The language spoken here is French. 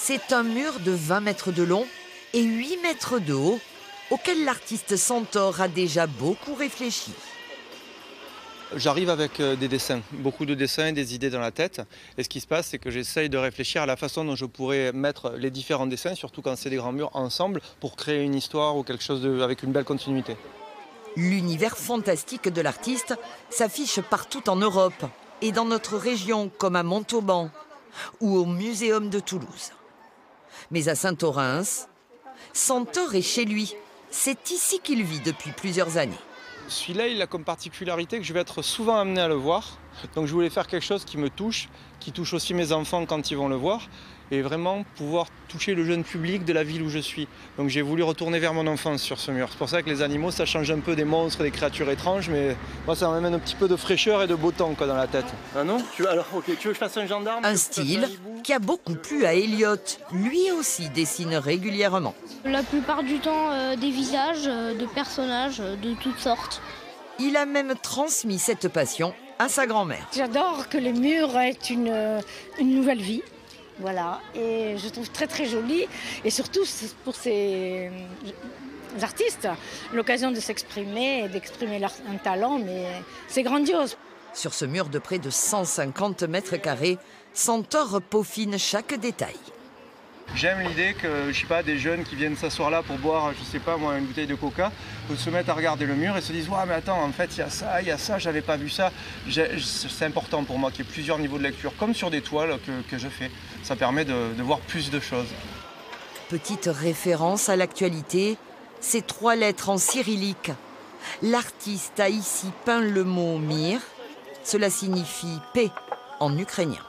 C'est un mur de 20 mètres de long et 8 mètres de haut, auquel l'artiste Centaure a déjà beaucoup réfléchi. J'arrive avec des dessins, beaucoup de dessins et des idées dans la tête. Et ce qui se passe, c'est que j'essaye de réfléchir à la façon dont je pourrais mettre les différents dessins, surtout quand c'est des grands murs, ensemble, pour créer une histoire ou quelque chose avec une belle continuité. L'univers fantastique de l'artiste s'affiche partout en Europe et dans notre région, comme à Montauban ou au Muséum de Toulouse. Mais à Saint-Orens, Centaure est chez lui. C'est ici qu'il vit depuis plusieurs années. Celui-là, il a comme particularité que je vais être souvent amené à le voir. Donc je voulais faire quelque chose qui me touche, qui touche aussi mes enfants quand ils vont le voir, et vraiment pouvoir toucher le jeune public de la ville où je suis. Donc j'ai voulu retourner vers mon enfance sur ce mur. C'est pour ça que les animaux, ça change un peu des monstres, des créatures étranges, mais moi ça m'amène un petit peu de fraîcheur et de beau temps dans la tête. Ah non ? Alors ok, tu veux que je fasse un gendarme ? Un style qui a beaucoup plu à Elliot. Lui aussi dessine régulièrement. La plupart du temps, des visages, de personnages de toutes sortes. Il a même transmis cette passion à sa grand-mère. J'adore que les murs aient une nouvelle vie. Voilà, et je trouve très très joli, et surtout pour ces artistes, l'occasion de s'exprimer et d'exprimer un talent, mais c'est grandiose. Sur ce mur de près de 150 mètres carrés, Centaure peaufine chaque détail. J'aime l'idée que, je sais pas, des jeunes qui viennent s'asseoir là pour boire, je sais pas moi, une bouteille de coca, se mettent à regarder le mur et se disent « Ouais, mais attends, en fait, il y a ça, j'avais pas vu ça ». C'est important pour moi qu'il y ait plusieurs niveaux de lecture, comme sur des toiles que je fais. Ça permet de voir plus de choses. Petite référence à l'actualité, ces 3 lettres en cyrillique. L'artiste a ici peint le mot « mir ». Cela signifie paix en ukrainien.